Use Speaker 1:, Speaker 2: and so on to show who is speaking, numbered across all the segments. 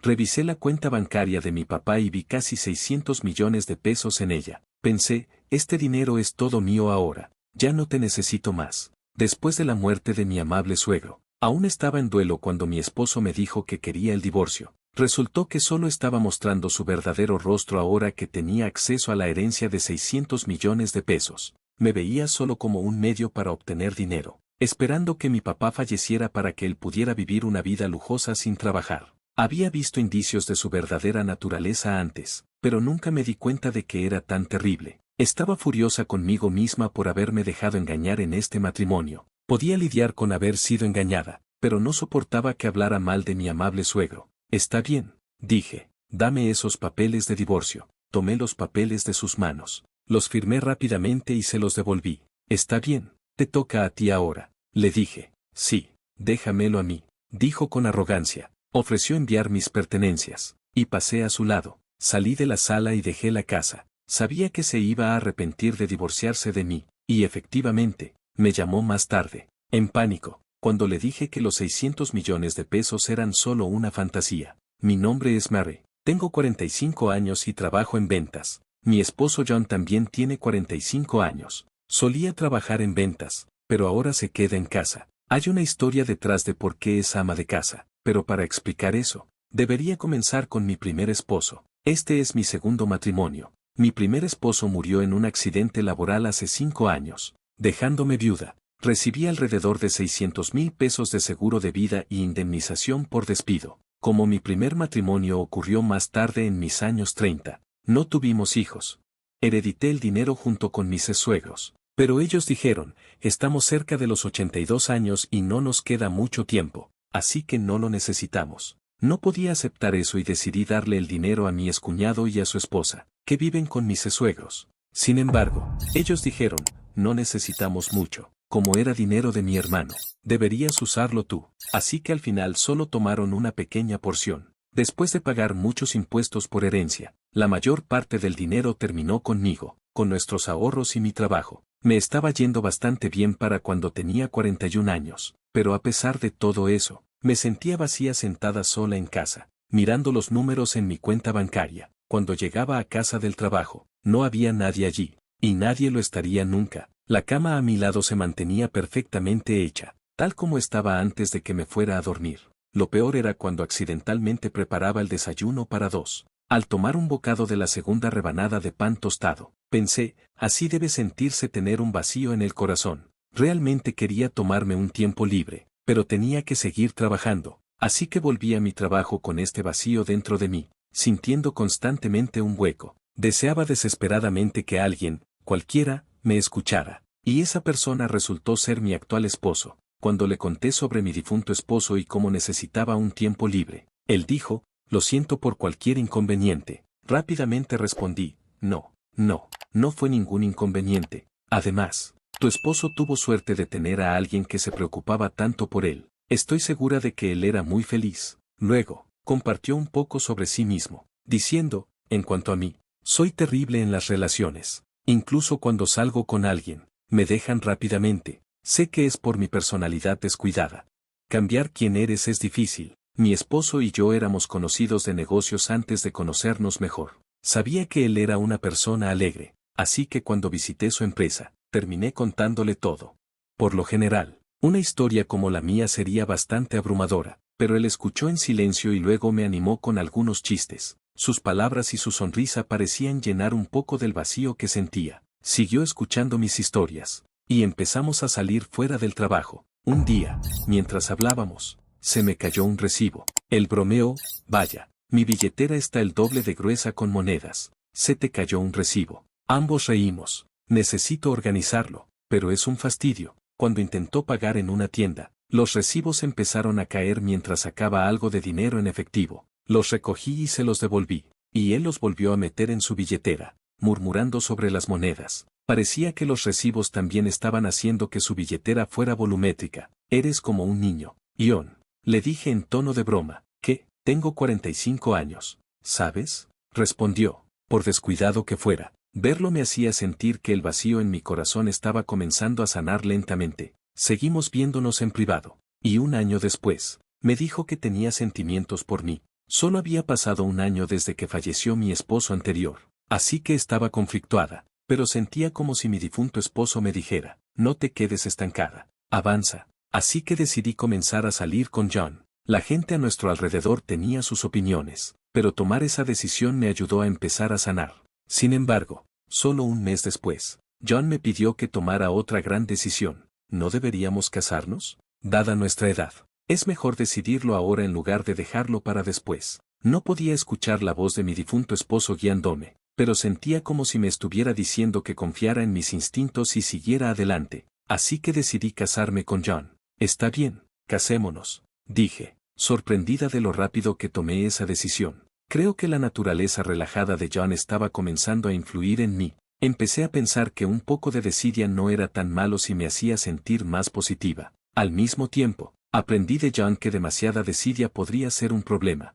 Speaker 1: Revisé la cuenta bancaria de mi papá y vi casi 600 millones de pesos en ella. Pensé, este dinero es todo mío ahora, ya no te necesito más. Después de la muerte de mi amable suegro, aún estaba en duelo cuando mi esposo me dijo que quería el divorcio. Resultó que solo estaba mostrando su verdadero rostro ahora que tenía acceso a la herencia de 600 millones de pesos. Me veía solo como un medio para obtener dinero, esperando que mi papá falleciera para que él pudiera vivir una vida lujosa sin trabajar. Había visto indicios de su verdadera naturaleza antes, pero nunca me di cuenta de que era tan terrible. Estaba furiosa conmigo misma por haberme dejado engañar en este matrimonio. Podía lidiar con haber sido engañada, pero no soportaba que hablara mal de mi amable suegro. Está bien, dije, dame esos papeles de divorcio. Tomé los papeles de sus manos, los firmé rápidamente y se los devolví. Está bien, te toca a ti ahora, le dije. Sí, déjamelo a mí, dijo con arrogancia. Ofreció enviar mis pertenencias, y pasé a su lado. Salí de la sala y dejé la casa. Sabía que se iba a arrepentir de divorciarse de mí, y efectivamente, me llamó más tarde, en pánico, cuando le dije que los 600 millones de pesos eran solo una fantasía. Mi nombre es Mary, tengo 45 años y trabajo en ventas. Mi esposo John también tiene 45 años. Solía trabajar en ventas, pero ahora se queda en casa. Hay una historia detrás de por qué es ama de casa. Pero para explicar eso, debería comenzar con mi primer esposo. Este es mi segundo matrimonio. Mi primer esposo murió en un accidente laboral hace 5 años, dejándome viuda. Recibí alrededor de 600,000 pesos de seguro de vida y indemnización por despido. Como mi primer matrimonio ocurrió más tarde en mis años 30, no tuvimos hijos. Heredité el dinero junto con mis suegros. Pero ellos dijeron, estamos cerca de los 82 años y no nos queda mucho tiempo. Así que no lo necesitamos. No podía aceptar eso y decidí darle el dinero a mi excuñado y a su esposa, que viven con mis suegros. Sin embargo, ellos dijeron, no necesitamos mucho. Como era dinero de mi hermano, deberías usarlo tú. Así que al final solo tomaron una pequeña porción. Después de pagar muchos impuestos por herencia, la mayor parte del dinero terminó conmigo, con nuestros ahorros y mi trabajo. Me estaba yendo bastante bien para cuando tenía 41 años. Pero a pesar de todo eso, me sentía vacía sentada sola en casa, mirando los números en mi cuenta bancaria. Cuando llegaba a casa del trabajo, no había nadie allí, y nadie lo estaría nunca. La cama a mi lado se mantenía perfectamente hecha, tal como estaba antes de que me fuera a dormir. Lo peor era cuando accidentalmente preparaba el desayuno para dos. Al tomar un bocado de la segunda rebanada de pan tostado, pensé, así debe sentirse tener un vacío en el corazón. Realmente quería tomarme un tiempo libre, pero tenía que seguir trabajando, así que volví a mi trabajo con este vacío dentro de mí, sintiendo constantemente un hueco. Deseaba desesperadamente que alguien, cualquiera, me escuchara, y esa persona resultó ser mi actual esposo. Cuando le conté sobre mi difunto esposo y cómo necesitaba un tiempo libre, él dijo, lo siento por cualquier inconveniente. Rápidamente respondí, no fue ningún inconveniente. Además, tu esposo tuvo suerte de tener a alguien que se preocupaba tanto por él. Estoy segura de que él era muy feliz. Luego, compartió un poco sobre sí mismo, diciendo, en cuanto a mí, soy terrible en las relaciones. Incluso cuando salgo con alguien, me dejan rápidamente. Sé que es por mi personalidad descuidada. Cambiar quién eres es difícil. Mi esposo y yo éramos conocidos de negocios antes de conocernos mejor. Sabía que él era una persona alegre, así que cuando visité su empresa, terminé contándole todo. Por lo general, una historia como la mía sería bastante abrumadora, pero él escuchó en silencio y luego me animó con algunos chistes. Sus palabras y su sonrisa parecían llenar un poco del vacío que sentía. Siguió escuchando mis historias, y empezamos a salir fuera del trabajo. Un día, mientras hablábamos, se me cayó un recibo. Él bromeó, vaya, mi billetera está el doble de gruesa con monedas. Se te cayó un recibo. Ambos reímos. Necesito organizarlo, pero es un fastidio. Cuando intentó pagar en una tienda, los recibos empezaron a caer mientras sacaba algo de dinero en efectivo. Los recogí y se los devolví, y él los volvió a meter en su billetera, murmurando sobre las monedas. Parecía que los recibos también estaban haciendo que su billetera fuera volumétrica. Eres como un niño, Ion. Le dije en tono de broma, ¿qué? Tengo 45 años, ¿sabes? Respondió, por descuidado que fuera. Verlo me hacía sentir que el vacío en mi corazón estaba comenzando a sanar lentamente. Seguimos viéndonos en privado, y un año después, me dijo que tenía sentimientos por mí. Solo había pasado un año desde que falleció mi esposo anterior, así que estaba conflictuada, pero sentía como si mi difunto esposo me dijera, no te quedes estancada, avanza. Así que decidí comenzar a salir con John. La gente a nuestro alrededor tenía sus opiniones, pero tomar esa decisión me ayudó a empezar a sanar. Sin embargo, solo un mes después, John me pidió que tomara otra gran decisión. ¿No deberíamos casarnos? Dada nuestra edad, es mejor decidirlo ahora en lugar de dejarlo para después. No podía escuchar la voz de mi difunto esposo guiándome, pero sentía como si me estuviera diciendo que confiara en mis instintos y siguiera adelante. Así que decidí casarme con John. Está bien, casémonos, dije, sorprendida de lo rápido que tomé esa decisión. Creo que la naturaleza relajada de John estaba comenzando a influir en mí. Empecé a pensar que un poco de desidia no era tan malo si me hacía sentir más positiva. Al mismo tiempo, aprendí de John que demasiada desidia podría ser un problema.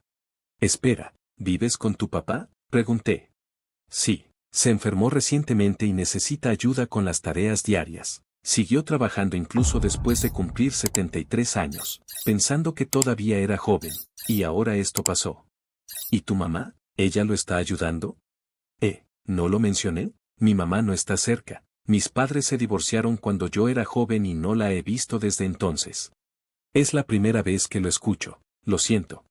Speaker 1: Espera, ¿vives con tu papá? Pregunté. Sí, se enfermó recientemente y necesita ayuda con las tareas diarias. Siguió trabajando incluso después de cumplir 73 años, pensando que todavía era joven, y ahora esto pasó. ¿Y tu mamá? ¿Ella lo está ayudando? ¿No lo mencioné? Mi mamá no está cerca. Mis padres se divorciaron cuando yo era joven y no la he visto desde entonces. Es la primera vez que lo escucho, lo siento.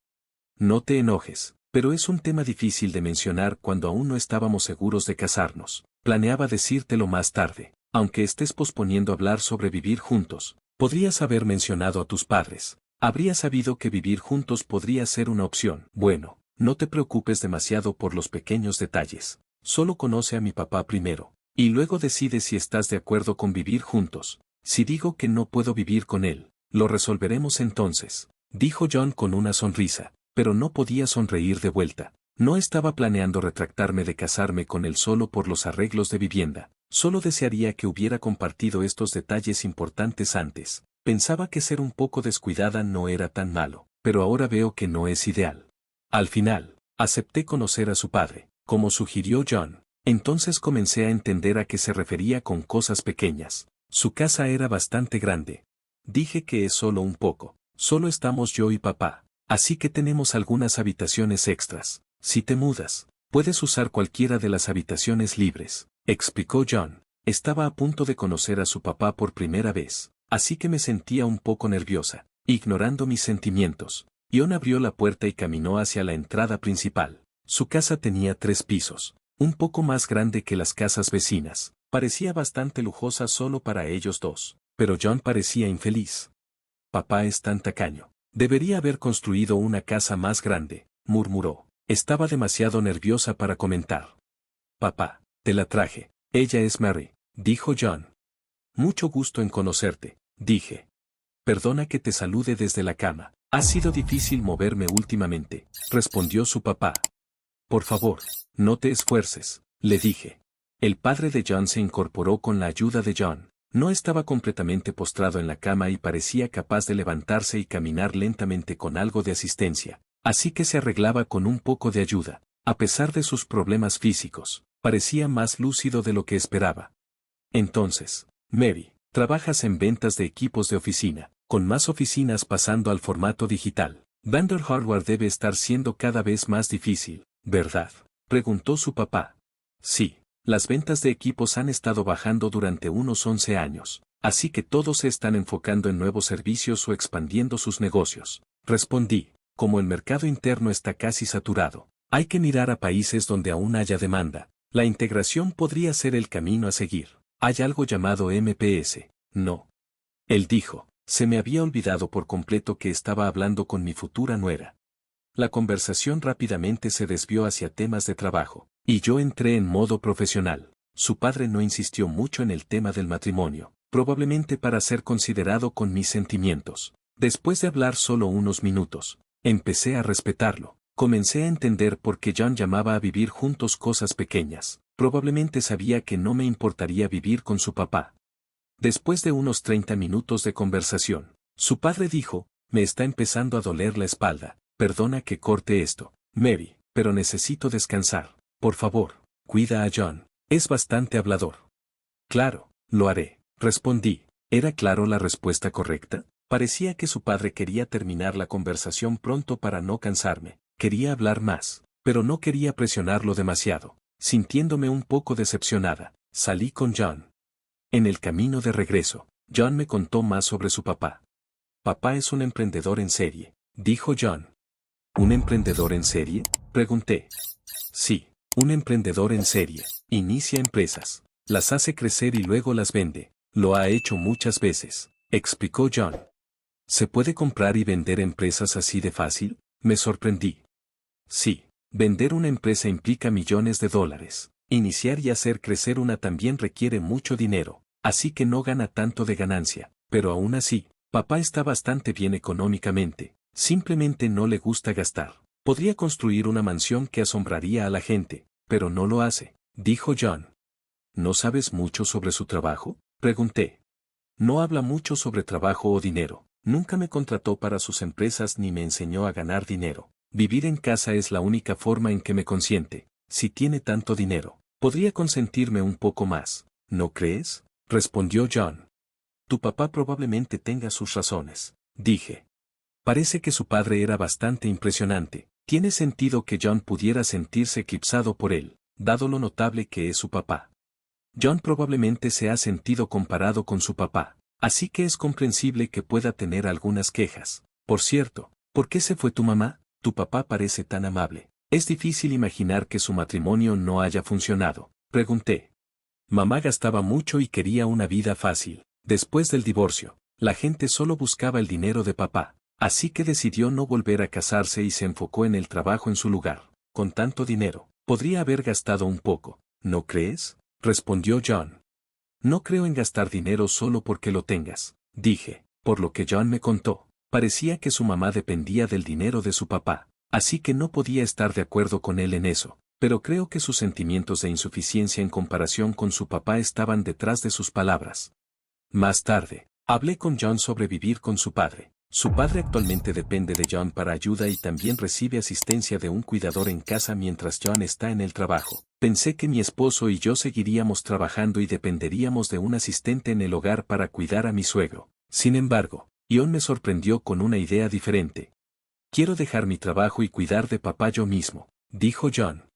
Speaker 1: No te enojes, pero es un tema difícil de mencionar cuando aún no estábamos seguros de casarnos. Planeaba decírtelo más tarde. Aunque estés posponiendo hablar sobre vivir juntos, podrías haber mencionado a tus padres. Habría sabido que vivir juntos podría ser una opción. Bueno, no te preocupes demasiado por los pequeños detalles. Solo conoce a mi papá primero, y luego decide si estás de acuerdo con vivir juntos. Si digo que no puedo vivir con él, lo resolveremos entonces, dijo John con una sonrisa, pero no podía sonreír de vuelta. No estaba planeando retractarme de casarme con él solo por los arreglos de vivienda. Solo desearía que hubiera compartido estos detalles importantes antes. Pensaba que ser un poco descuidada no era tan malo, pero ahora veo que no es ideal. Al final, acepté conocer a su padre, como sugirió John. Entonces comencé a entender a qué se refería con cosas pequeñas. Su casa era bastante grande. Dije que es solo un poco. Solo estamos yo y papá. Así que tenemos algunas habitaciones extras. Si te mudas, puedes usar cualquiera de las habitaciones libres, explicó John. Estaba a punto de conocer a su papá por primera vez, así que me sentía un poco nerviosa. Ignorando mis sentimientos, John abrió la puerta y caminó hacia la entrada principal. Su casa tenía 3 pisos, un poco más grande que las casas vecinas. Parecía bastante lujosa solo para ellos dos, pero John parecía infeliz. Papá es tan tacaño. Debería haber construido una casa más grande, murmuró. Estaba demasiado nerviosa para comentar. Papá, te la traje. Ella es Mary, dijo John. Mucho gusto en conocerte, dije. Perdona que te salude desde la cama. Ha sido difícil moverme últimamente, respondió su papá. Por favor, no te esfuerces, le dije. El padre de John se incorporó con la ayuda de John. No estaba completamente postrado en la cama y parecía capaz de levantarse y caminar lentamente con algo de asistencia. Así que se arreglaba con un poco de ayuda. A pesar de sus problemas físicos, parecía más lúcido de lo que esperaba. Entonces, Mary, trabajas en ventas de equipos de oficina, con más oficinas pasando al formato digital. Vender hardware debe estar siendo cada vez más difícil, ¿verdad? Preguntó su papá. Sí, las ventas de equipos han estado bajando durante unos 11 años, así que todos se están enfocando en nuevos servicios o expandiendo sus negocios. Respondí. Como el mercado interno está casi saturado, hay que mirar a países donde aún haya demanda. La integración podría ser el camino a seguir. Hay algo llamado MPS, ¿no? Él dijo, se me había olvidado por completo que estaba hablando con mi futura nuera. La conversación rápidamente se desvió hacia temas de trabajo, y yo entré en modo profesional. Su padre no insistió mucho en el tema del matrimonio, probablemente para ser considerado con mis sentimientos. Después de hablar solo unos minutos, empecé a respetarlo. Comencé a entender por qué John llamaba a vivir juntos cosas pequeñas. Probablemente sabía que no me importaría vivir con su papá. Después de unos 30 minutos de conversación, su padre dijo, me está empezando a doler la espalda. Perdona que corte esto, Mary, pero necesito descansar. Por favor, cuida a John. Es bastante hablador. Claro, lo haré, respondí. ¿Era claro la respuesta correcta? Parecía que su padre quería terminar la conversación pronto para no cansarme. Quería hablar más, pero no quería presionarlo demasiado. Sintiéndome un poco decepcionada, salí con John. En el camino de regreso, John me contó más sobre su papá. Papá es un emprendedor en serie, dijo John. ¿Un emprendedor en serie?, pregunté. Sí, un emprendedor en serie. Inicia empresas, las hace crecer y luego las vende. Lo ha hecho muchas veces, explicó John. ¿Se puede comprar y vender empresas así de fácil?, me sorprendí. Sí, vender una empresa implica millones de dólares. Iniciar y hacer crecer una también requiere mucho dinero, así que no gana tanto de ganancia, pero aún así, papá está bastante bien económicamente, simplemente no le gusta gastar. Podría construir una mansión que asombraría a la gente, pero no lo hace, dijo John. ¿No sabes mucho sobre su trabajo?, pregunté. No habla mucho sobre trabajo o dinero, nunca me contrató para sus empresas ni me enseñó a ganar dinero. Vivir en casa es la única forma en que me consiente. Si tiene tanto dinero, podría consentirme un poco más, ¿no crees?, respondió John. Tu papá probablemente tenga sus razones, dije. Parece que su padre era bastante impresionante. Tiene sentido que John pudiera sentirse eclipsado por él, dado lo notable que es su papá. John probablemente se ha sentido comparado con su papá, así que es comprensible que pueda tener algunas quejas. Por cierto, ¿por qué se fue tu mamá? Tu papá parece tan amable. Es difícil imaginar que su matrimonio no haya funcionado, pregunté. Mamá gastaba mucho y quería una vida fácil. Después del divorcio, la gente solo buscaba el dinero de papá, así que decidió no volver a casarse y se enfocó en el trabajo en su lugar. Con tanto dinero, podría haber gastado un poco, ¿no crees?, respondió John. No creo en gastar dinero solo porque lo tengas, dije. Por lo que John me contó, parecía que su mamá dependía del dinero de su papá, así que no podía estar de acuerdo con él en eso, pero creo que sus sentimientos de insuficiencia en comparación con su papá estaban detrás de sus palabras. Más tarde, hablé con John sobre vivir con su padre. Su padre actualmente depende de John para ayuda y también recibe asistencia de un cuidador en casa mientras John está en el trabajo. Pensé que mi esposo y yo seguiríamos trabajando y dependeríamos de un asistente en el hogar para cuidar a mi suegro. Sin embargo, John me sorprendió con una idea diferente. Quiero dejar mi trabajo y cuidar de papá yo mismo, dijo John.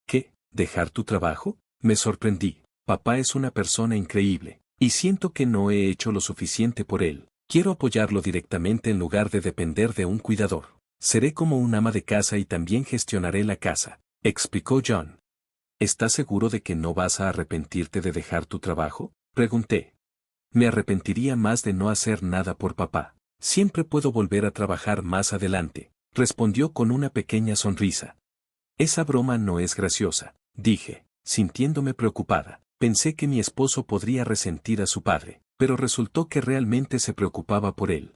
Speaker 1: ¿Qué? ¿Dejar tu trabajo?, me sorprendí. Papá es una persona increíble, y siento que no he hecho lo suficiente por él. Quiero apoyarlo directamente en lugar de depender de un cuidador. Seré como un ama de casa y también gestionaré la casa, explicó John. ¿Estás seguro de que no vas a arrepentirte de dejar tu trabajo?, pregunté. Me arrepentiría más de no hacer nada por papá. Siempre puedo volver a trabajar más adelante, respondió con una pequeña sonrisa. Esa broma no es graciosa, dije, sintiéndome preocupada. Pensé que mi esposo podría resentir a su padre, pero resultó que realmente se preocupaba por él.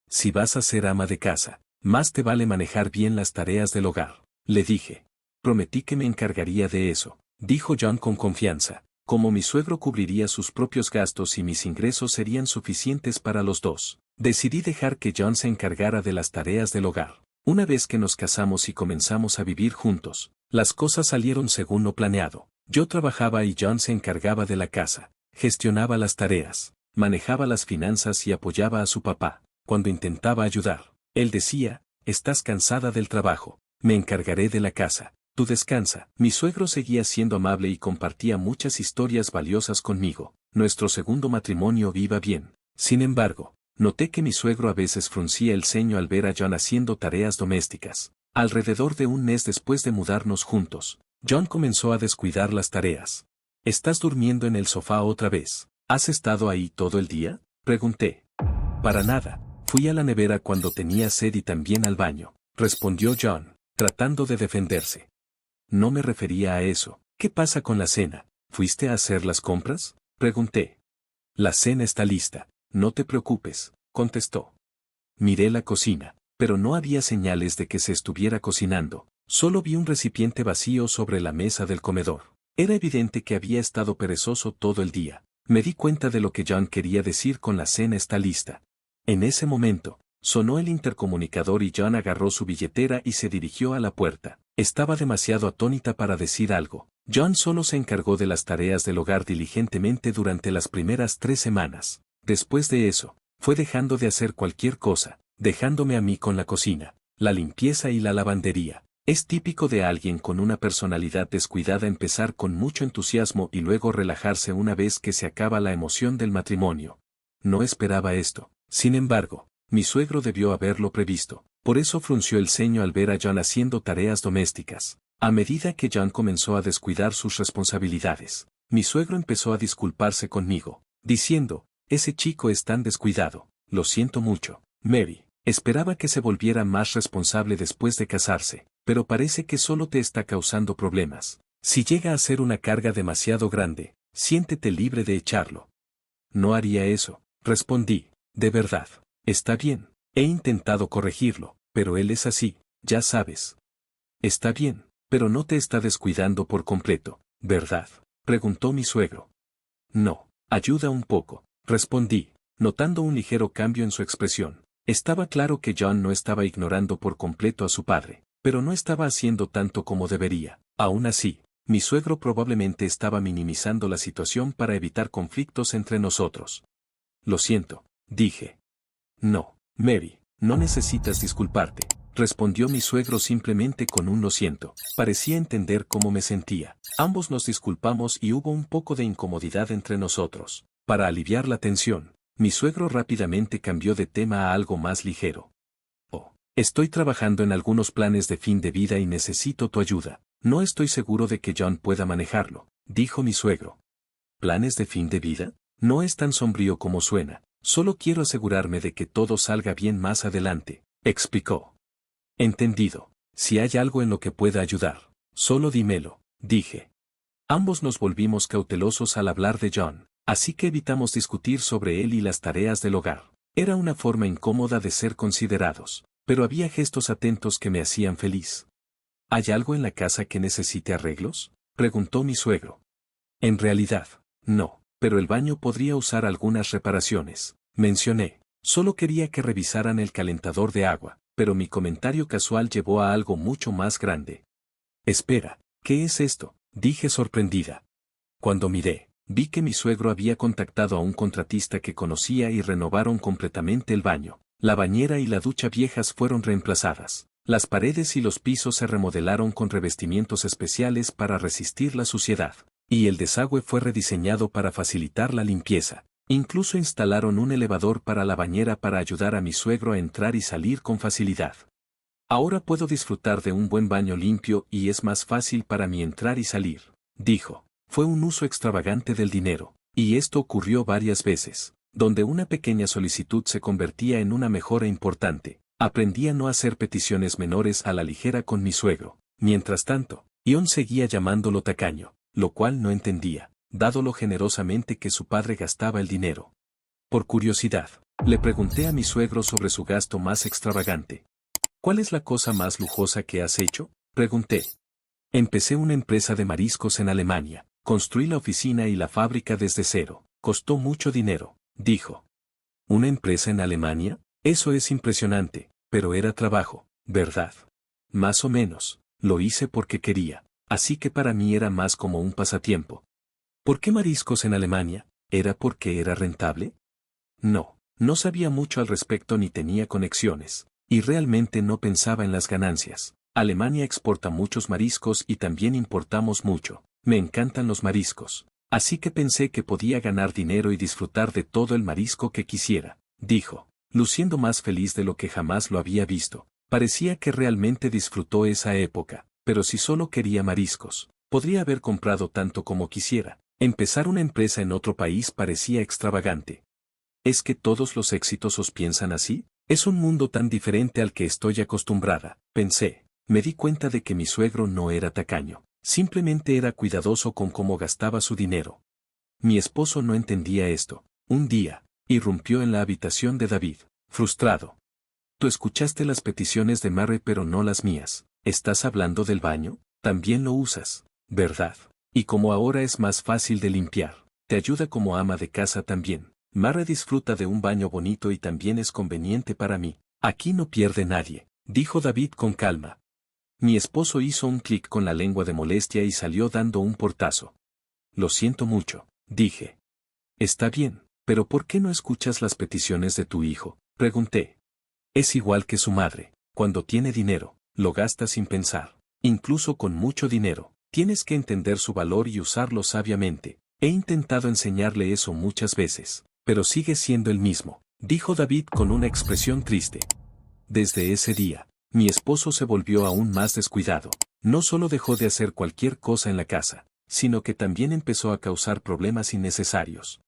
Speaker 1: Si vas a ser ama de casa, más te vale manejar bien las tareas del hogar, le dije. Prometí que me encargaría de eso, dijo John con confianza. Como mi suegro cubriría sus propios gastos y mis ingresos serían suficientes para los dos, decidí dejar que John se encargara de las tareas del hogar. Una vez que nos casamos y comenzamos a vivir juntos, las cosas salieron según lo planeado. Yo trabajaba y John se encargaba de la casa, gestionaba las tareas, manejaba las finanzas y apoyaba a su papá. Cuando intentaba ayudar, él decía, «Estás cansada del trabajo, me encargaré de la casa, tú descansa». Mi suegro seguía siendo amable y compartía muchas historias valiosas conmigo. Nuestro segundo matrimonio iba bien. Sin embargo, noté que mi suegro a veces fruncía el ceño al ver a John haciendo tareas domésticas. Alrededor de un mes después de mudarnos juntos, John comenzó a descuidar las tareas. ¿Estás durmiendo en el sofá otra vez? ¿Has estado ahí todo el día?, pregunté. Para nada, fui a la nevera cuando tenía sed y también al baño, respondió John, tratando de defenderse. No me refería a eso. ¿Qué pasa con la cena? ¿Fuiste a hacer las compras?, pregunté. La cena está lista, no te preocupes, contestó. Miré la cocina, pero no había señales de que se estuviera cocinando. Solo vi un recipiente vacío sobre la mesa del comedor. Era evidente que había estado perezoso todo el día. Me di cuenta de lo que John quería decir con la cena está lista. En ese momento, sonó el intercomunicador y John agarró su billetera y se dirigió a la puerta. Estaba demasiado atónita para decir algo. John solo se encargó de las tareas del hogar diligentemente durante las primeras 3 semanas. Después de eso, fue dejando de hacer cualquier cosa, dejándome a mí con la cocina. la limpieza y la lavandería. Es típico de alguien con una personalidad descuidada empezar con mucho entusiasmo y luego relajarse una vez que se acaba la emoción del matrimonio. No esperaba esto. Sin embargo, mi suegro debió haberlo previsto. Por eso frunció el ceño al ver a John haciendo tareas domésticas. A medida que John comenzó a descuidar sus responsabilidades, mi suegro empezó a disculparse conmigo, diciendo, ese chico es tan descuidado. Lo siento mucho, Mary. Esperaba que se volviera más responsable después de casarse, pero parece que solo te está causando problemas. Si llega a ser una carga demasiado grande, siéntete libre de echarlo. No haría eso, respondí. De verdad. Está bien. He intentado corregirlo, pero él es así, ya sabes. Está bien, pero no te está descuidando por completo, ¿verdad? Preguntó mi suegro. No, ayuda un poco, respondí, notando un ligero cambio en su expresión. Estaba claro que John no estaba ignorando por completo a su padre, pero no estaba haciendo tanto como debería. Aún así, mi suegro probablemente estaba minimizando la situación para evitar conflictos entre nosotros. Lo siento, dije. No, Mary, no necesitas disculparte, respondió mi suegro simplemente con un lo siento. Parecía entender cómo me sentía. Ambos nos disculpamos y hubo un poco de incomodidad entre nosotros. Para aliviar la tensión, mi suegro rápidamente cambió de tema a algo más ligero. Oh, estoy trabajando en algunos planes de fin de vida y necesito tu ayuda. No estoy seguro de que John pueda manejarlo, dijo mi suegro. ¿Planes de fin de vida? No es tan sombrío como suena. Solo quiero asegurarme de que todo salga bien más adelante, explicó. Entendido. Si hay algo en lo que pueda ayudar, solo dímelo, dije. Ambos nos volvimos cautelosos al hablar de John, así que evitamos discutir sobre él y las tareas del hogar. Era una forma incómoda de ser considerados, pero había gestos atentos que me hacían feliz. ¿Hay algo en la casa que necesite arreglos?, preguntó mi suegro. En realidad, no, pero el baño podría usar algunas reparaciones, mencioné. Solo quería que revisaran el calentador de agua, pero mi comentario casual llevó a algo mucho más grande. Espera, ¿qué es esto?, dije sorprendida. Cuando miré, vi que mi suegro había contactado a un contratista que conocía y renovaron completamente el baño. La bañera y la ducha viejas fueron reemplazadas. Las paredes y los pisos se remodelaron con revestimientos especiales para resistir la suciedad. Y el desagüe fue rediseñado para facilitar la limpieza. Incluso instalaron un elevador para la bañera para ayudar a mi suegro a entrar y salir con facilidad. Ahora puedo disfrutar de un buen baño limpio y es más fácil para mí entrar y salir, dijo. Fue un uso extravagante del dinero, y esto ocurrió varias veces, donde una pequeña solicitud se convertía en una mejora importante. Aprendí a no hacer peticiones menores a la ligera con mi suegro. Mientras tanto, Ion seguía llamándolo tacaño, lo cual no entendía, dado lo generosamente que su padre gastaba el dinero. Por curiosidad, le pregunté a mi suegro sobre su gasto más extravagante. ¿Cuál es la cosa más lujosa que has hecho?, pregunté. Empecé una empresa de mariscos en Alemania, construí la oficina y la fábrica desde cero, costó mucho dinero, dijo. ¿Una empresa en Alemania? Eso es impresionante, pero era trabajo, ¿verdad? Más o menos, lo hice porque quería, así que para mí era más como un pasatiempo. ¿Por qué mariscos en Alemania? ¿Era porque era rentable? No, no sabía mucho al respecto ni tenía conexiones, y realmente no pensaba en las ganancias. Alemania exporta muchos mariscos y también importamos mucho. Me encantan los mariscos, así que pensé que podía ganar dinero y disfrutar de todo el marisco que quisiera, dijo, luciendo más feliz de lo que jamás lo había visto. Parecía que realmente disfrutó esa época, pero si solo quería mariscos, podría haber comprado tanto como quisiera. Empezar una empresa en otro país parecía extravagante. ¿Es que todos los exitosos piensan así? Es un mundo tan diferente al que estoy acostumbrada, pensé. Me di cuenta de que mi suegro no era tacaño, simplemente era cuidadoso con cómo gastaba su dinero. Mi esposo no entendía esto. Un día, irrumpió en la habitación de David, frustrado. Tú escuchaste las peticiones de Mary pero no las mías. ¿Estás hablando del baño? También lo usas, ¿verdad? Y como ahora es más fácil de limpiar, te ayuda como ama de casa también. Mary disfruta de un baño bonito y también es conveniente para mí. Aquí no pierde nadie, dijo David con calma. Mi esposo hizo un clic con la lengua de molestia y salió dando un portazo. Lo siento mucho, dije. Está bien, pero ¿por qué no escuchas las peticiones de tu hijo?, pregunté. Es igual que su madre, Cuando tiene dinero, lo gasta sin pensar. Incluso con mucho dinero, tienes que entender su valor y usarlo sabiamente. He intentado enseñarle eso muchas veces, pero sigue siendo el mismo, dijo David con una expresión triste. Desde ese día, mi esposo se volvió aún más descuidado. No solo dejó de hacer cualquier cosa en la casa, sino que también empezó a causar problemas innecesarios.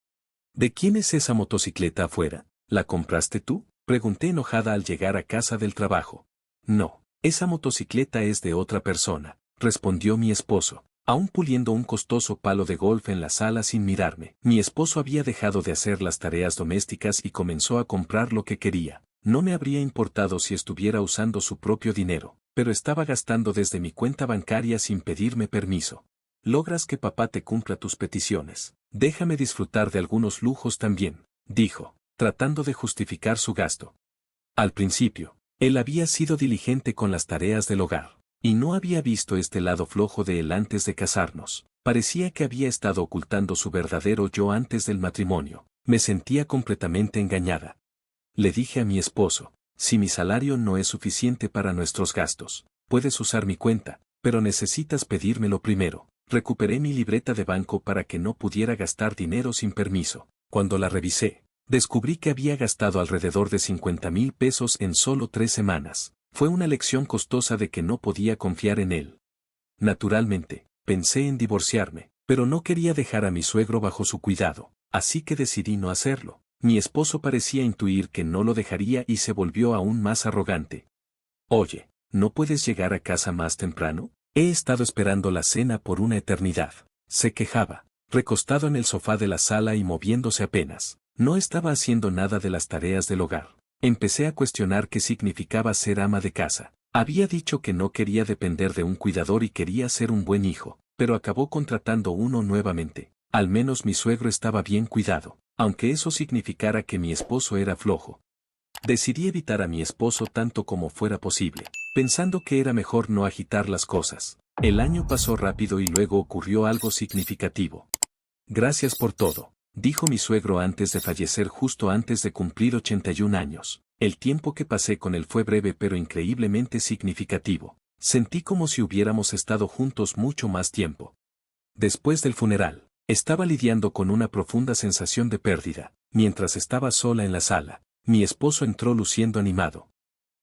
Speaker 1: ¿De quién es esa motocicleta afuera? ¿La compraste tú? Pregunté enojada al llegar a casa del trabajo. No, esa motocicleta es de otra persona, respondió mi esposo, aún puliendo un costoso palo de golf en la sala sin mirarme. Mi esposo había dejado de hacer las tareas domésticas y comenzó a comprar lo que quería. No me habría importado si estuviera usando su propio dinero, pero estaba gastando desde mi cuenta bancaria sin pedirme permiso. Logras que papá te cumpla tus peticiones. Déjame disfrutar de algunos lujos también, dijo, tratando de justificar su gasto. Al principio, él había sido diligente con las tareas del hogar, y no había visto este lado flojo de él antes de casarnos. Parecía que había estado ocultando su verdadero yo antes del matrimonio. Me sentía completamente engañada. Le dije a mi esposo, si mi salario no es suficiente para nuestros gastos, puedes usar mi cuenta, pero necesitas pedírmelo primero. Recuperé mi libreta de banco para que no pudiera gastar dinero sin permiso. Cuando la revisé, descubrí que había gastado alrededor de 50,000 pesos en solo 3 semanas. Fue una lección costosa de que no podía confiar en él. Naturalmente, pensé en divorciarme, pero no quería dejar a mi suegro bajo su cuidado, así que decidí no hacerlo. Mi esposo parecía intuir que no lo dejaría y se volvió aún más arrogante. Oye, ¿no puedes llegar a casa más temprano? He estado esperando la cena por una eternidad. Se quejaba, recostado en el sofá de la sala y moviéndose apenas. No estaba haciendo nada de las tareas del hogar. Empecé a cuestionar qué significaba ser ama de casa. Había dicho que no quería depender de un cuidador y quería ser un buen hijo, pero acabó contratando uno nuevamente. Al menos mi suegro estaba bien cuidado, aunque eso significara que mi esposo era flojo. Decidí evitar a mi esposo tanto como fuera posible, pensando que era mejor no agitar las cosas. El año pasó rápido y luego ocurrió algo significativo. Gracias por todo, dijo mi suegro antes de fallecer justo antes de cumplir 81 años. El tiempo que pasé con él fue breve pero increíblemente significativo. Sentí como si hubiéramos estado juntos mucho más tiempo. Después del funeral, estaba lidiando con una profunda sensación de pérdida. Mientras estaba sola en la sala, mi esposo entró luciendo animado.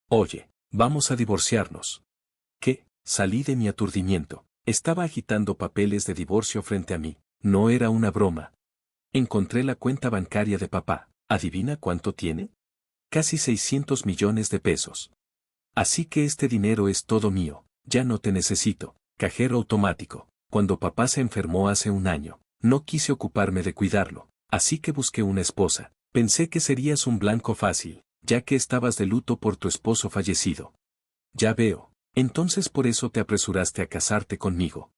Speaker 1: Oye, vamos a divorciarnos. ¿Qué? Salí de mi aturdimiento. Estaba agitando papeles de divorcio frente a mí. No era una broma. Encontré la cuenta bancaria de papá. ¿Adivina cuánto tiene? Casi 600 millones de pesos. Así que este dinero es todo mío. Ya no te necesito. Cajero automático. Cuando papá se enfermó hace un año, no quise ocuparme de cuidarlo. Así que busqué una esposa. Pensé que serías un blanco fácil, ya que estabas de luto por tu esposo fallecido. Ya veo. Entonces por eso te apresuraste a casarte conmigo.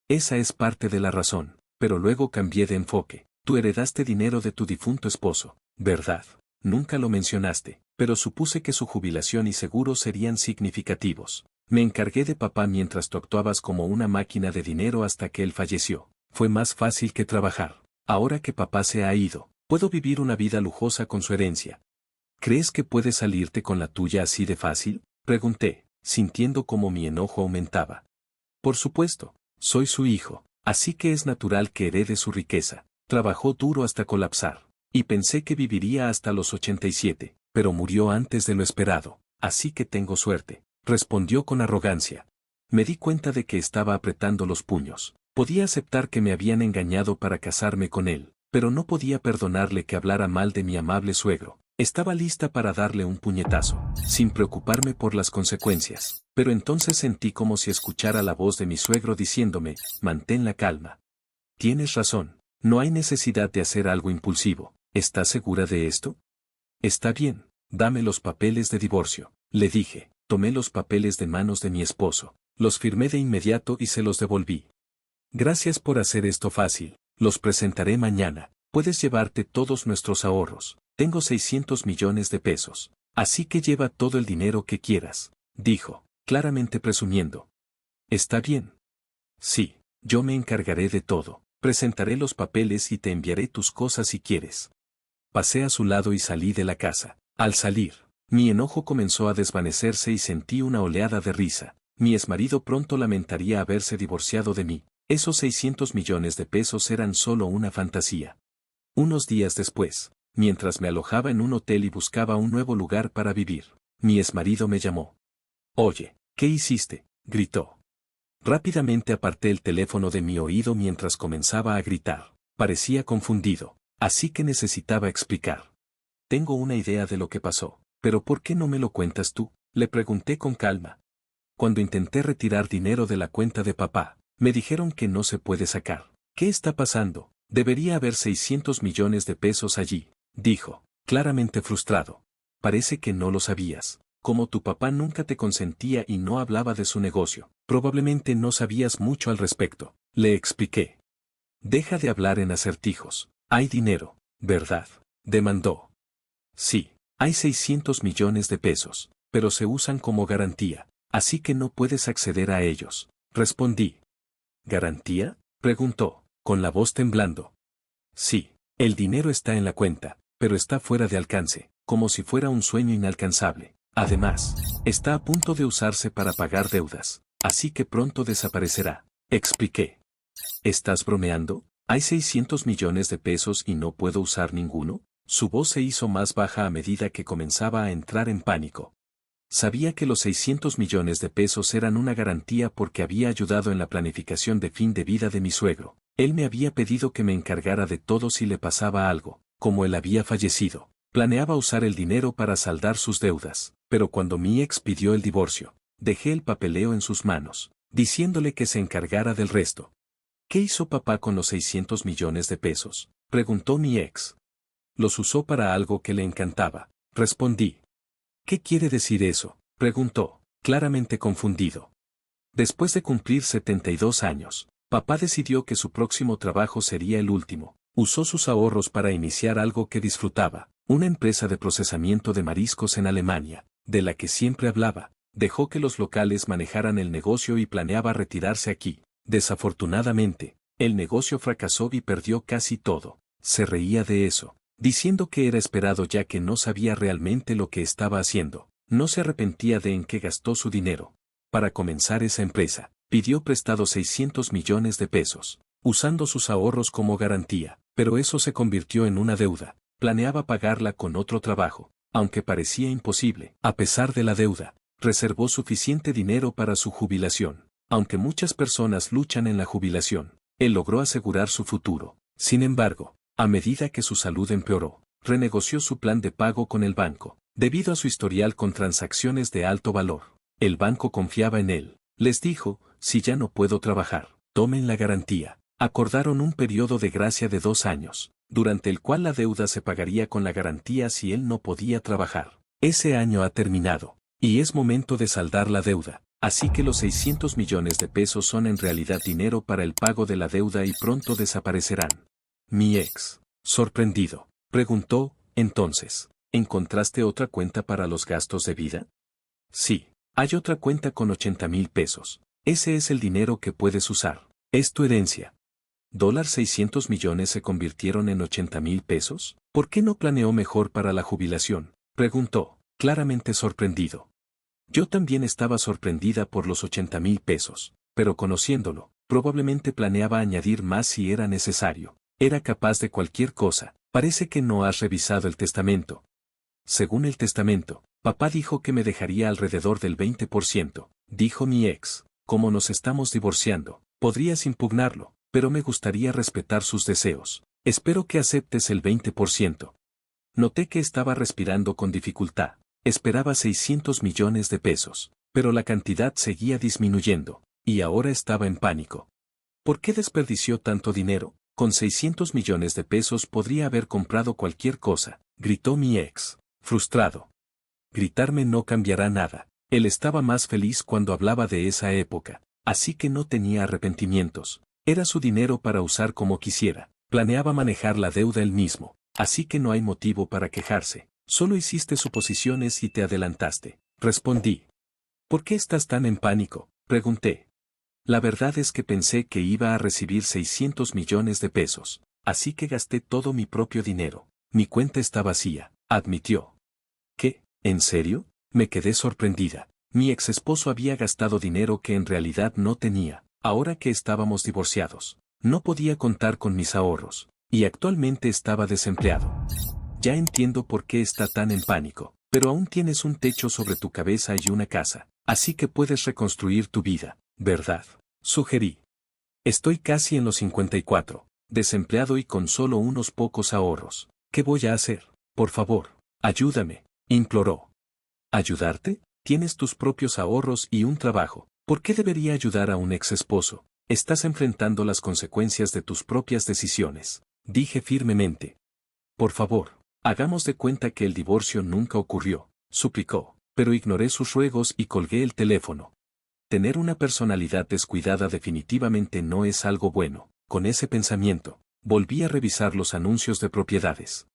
Speaker 1: Esa es parte de la razón, pero luego cambié de enfoque. Tú heredaste dinero de tu difunto esposo, ¿verdad? Nunca lo mencionaste, pero supuse que su jubilación y seguro serían significativos. Me encargué de papá mientras tú actuabas como una máquina de dinero hasta que él falleció. Fue más fácil que trabajar. Ahora que papá se ha ido, puedo vivir una vida lujosa con su herencia. ¿Crees que puedes salirte con la tuya así de fácil? Pregunté, sintiendo como mi enojo aumentaba. Por supuesto, soy su hijo, así que es natural que herede su riqueza. Trabajó duro hasta colapsar, y pensé que viviría hasta los 87, pero murió antes de lo esperado, así que tengo suerte, respondió con arrogancia. Me di cuenta de que estaba apretando los puños. Podía aceptar que me habían engañado para casarme con él, pero no podía perdonarle que hablara mal de mi amable suegro. Estaba lista para darle un puñetazo, sin preocuparme por las consecuencias, pero entonces sentí como si escuchara la voz de mi suegro diciéndome, mantén la calma. Tienes razón, no hay necesidad de hacer algo impulsivo. ¿Estás segura de esto? Está bien, dame los papeles de divorcio, le dije. Tomé los papeles de manos de mi esposo, los firmé de inmediato y se los devolví. Gracias por hacer esto fácil, los presentaré mañana. Puedes llevarte todos nuestros ahorros. Tengo 600 millones de pesos. Así que lleva todo el dinero que quieras, dijo, claramente presumiendo. ¿Está bien? Sí, yo me encargaré de todo. Presentaré los papeles y te enviaré tus cosas si quieres. Pasé a su lado y salí de la casa. Al salir, Mi enojo comenzó a desvanecerse y sentí una oleada de risa. Mi exmarido pronto lamentaría haberse divorciado de mí. Esos 600 millones de pesos eran solo una fantasía. Unos días después, mientras me alojaba en un hotel y buscaba un nuevo lugar para vivir, mi exmarido me llamó. Oye, ¿qué hiciste? Gritó. Rápidamente aparté el teléfono de mi oído mientras comenzaba a gritar. Parecía confundido, así que necesitaba explicar. Tengo una idea de lo que pasó, pero ¿por qué no me lo cuentas tú? Le pregunté con calma. Cuando intenté retirar dinero de la cuenta de papá, me dijeron que no se puede sacar. ¿Qué está pasando? Debería haber 600 millones de pesos allí, dijo, claramente frustrado. Parece que no lo sabías. Como tu papá nunca te consentía y no hablaba de su negocio, probablemente no sabías mucho al respecto. Le expliqué. Deja de hablar en acertijos. Hay dinero, ¿verdad? Demandó. Sí, hay 600 millones de pesos, pero se usan como garantía, así que no puedes acceder a ellos. Respondí. ¿Garantía? Preguntó, con la voz temblando. Sí, el dinero está en la cuenta, pero está fuera de alcance, como si fuera un sueño inalcanzable. Además, está a punto de usarse para pagar deudas, así que pronto desaparecerá. Expliqué. ¿Estás bromeando? ¿Hay 600 millones de pesos y no puedo usar ninguno? Su voz se hizo más baja a medida que comenzaba a entrar en pánico. Sabía que los 600 millones de pesos eran una garantía porque había ayudado en la planificación de fin de vida de mi suegro. Él me había pedido que me encargara de todo si le pasaba algo, como él había fallecido. Planeaba usar el dinero para saldar sus deudas, pero cuando mi ex pidió el divorcio, dejé el papeleo en sus manos, diciéndole que se encargara del resto. ¿Qué hizo papá con los 600 millones de pesos? Preguntó mi ex. Los usó para algo que le encantaba, respondí. ¿Qué quiere decir eso? Preguntó, claramente confundido. Después de cumplir 72 años, papá decidió que su próximo trabajo sería el último. Usó sus ahorros para iniciar algo que disfrutaba, una empresa de procesamiento de mariscos en Alemania, de la que siempre hablaba. Dejó que los locales manejaran el negocio y planeaba retirarse aquí. Desafortunadamente, el negocio fracasó y perdió casi todo. Se reía de eso, diciendo que era esperado ya que no sabía realmente lo que estaba haciendo. No se arrepentía de en qué gastó su dinero. Para comenzar esa empresa, pidió prestado 600 millones de pesos, usando sus ahorros como garantía, pero eso se convirtió en una deuda. Planeaba pagarla con otro trabajo, aunque parecía imposible. A pesar de la deuda, reservó suficiente dinero para su jubilación. Aunque muchas personas luchan en la jubilación, él logró asegurar su futuro. Sin embargo, a medida que su salud empeoró, renegoció su plan de pago con el banco, debido a su historial con transacciones de alto valor. El banco confiaba en él. Les dijo, si ya no puedo trabajar, tomen la garantía. Acordaron un periodo de gracia de 2 años, durante el cual la deuda se pagaría con la garantía si él no podía trabajar. Ese año ha terminado, y es momento de saldar la deuda. Así que los 600 millones de pesos son en realidad dinero para el pago de la deuda y pronto desaparecerán. Mi ex, sorprendido, preguntó, entonces, ¿encontraste otra cuenta para los gastos de vida? Sí, hay otra cuenta con 80,000 pesos. Ese es el dinero que puedes usar. Es tu herencia. ¿600 millones se convirtieron en 80,000 pesos? ¿Por qué no planeó mejor para la jubilación? Preguntó, claramente sorprendido. Yo también estaba sorprendida por los 80,000 pesos, pero conociéndolo, probablemente planeaba añadir más si era necesario. Era capaz de cualquier cosa. Parece que no has revisado el testamento. Según el testamento, papá dijo que me dejaría alrededor del 20%, dijo mi ex. Como nos estamos divorciando, podrías impugnarlo, pero me gustaría respetar sus deseos. Espero que aceptes el 20%. Noté que estaba respirando con dificultad. Esperaba 600 millones de pesos, pero la cantidad seguía disminuyendo, y ahora estaba en pánico. ¿Por qué desperdició tanto dinero? Con 600 millones de pesos podría haber comprado cualquier cosa, gritó mi ex, frustrado. Gritarme no cambiará nada. Él estaba más feliz cuando hablaba de esa época, así que no tenía arrepentimientos. Era su dinero para usar como quisiera. Planeaba manejar la deuda él mismo, así que no hay motivo para quejarse. Solo hiciste suposiciones y te adelantaste, respondí. ¿Por qué estás tan en pánico? Pregunté. La verdad es que pensé que iba a recibir 600 millones de pesos, así que gasté todo mi propio dinero. Mi cuenta está vacía, admitió. ¿Qué? ¿En serio? Me quedé sorprendida. Mi ex esposo había gastado dinero que en realidad no tenía, ahora que estábamos divorciados. No podía contar con mis ahorros, y actualmente estaba desempleado. Ya entiendo por qué está tan en pánico, pero aún tienes un techo sobre tu cabeza y una casa, así que puedes reconstruir tu vida, ¿verdad? Sugerí. Estoy casi en los 54, desempleado y con solo unos pocos ahorros. ¿Qué voy a hacer? Por favor, ayúdame, imploró. ¿Ayudarte? Tienes tus propios ahorros y un trabajo. ¿Por qué debería ayudar a un ex esposo? Estás enfrentando las consecuencias de tus propias decisiones, dije firmemente. Por favor, hagamos de cuenta que el divorcio nunca ocurrió, suplicó, pero ignoré sus ruegos y colgué el teléfono. Tener una personalidad descuidada definitivamente no es algo bueno. Con ese pensamiento, volví a revisar los anuncios de propiedades.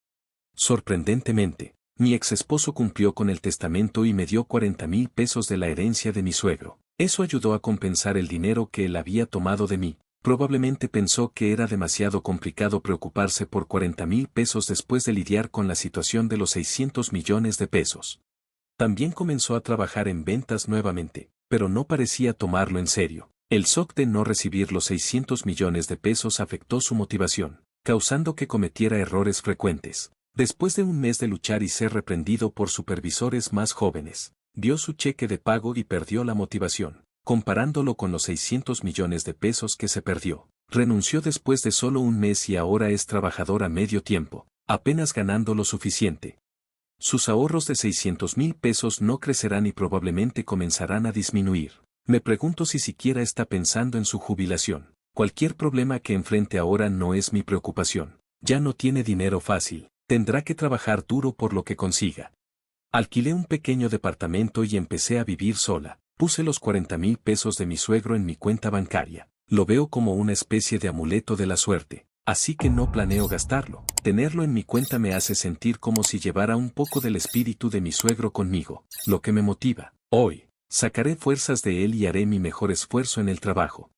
Speaker 1: Sorprendentemente, mi ex esposo cumplió con el testamento y me dio 40,000 pesos de la herencia de mi suegro. Eso ayudó a compensar el dinero que él había tomado de mí. Probablemente pensó que era demasiado complicado preocuparse por 40,000 pesos después de lidiar con la situación de los 600 millones de pesos. También comenzó a trabajar en ventas nuevamente, pero no parecía tomarlo en serio. El shock de no recibir los 600 millones de pesos afectó su motivación, causando que cometiera errores frecuentes. Después de un mes de luchar y ser reprendido por supervisores más jóvenes, vio su cheque de pago y perdió la motivación. Comparándolo con los 600 millones de pesos que se perdió, renunció después de solo un mes y ahora es trabajador a medio tiempo, apenas ganando lo suficiente. Sus ahorros de 600,000 pesos no crecerán y probablemente comenzarán a disminuir. Me pregunto si siquiera está pensando en su jubilación. Cualquier problema que enfrente ahora no es mi preocupación. Ya no tiene dinero fácil, tendrá que trabajar duro por lo que consiga. Alquilé un pequeño departamento y empecé a vivir sola. Puse los 40,000 pesos de mi suegro en mi cuenta bancaria. Lo veo como una especie de amuleto de la suerte, así que no planeo gastarlo. Tenerlo en mi cuenta me hace sentir como si llevara un poco del espíritu de mi suegro conmigo, lo que me motiva. Hoy, sacaré fuerzas de él y haré mi mejor esfuerzo en el trabajo.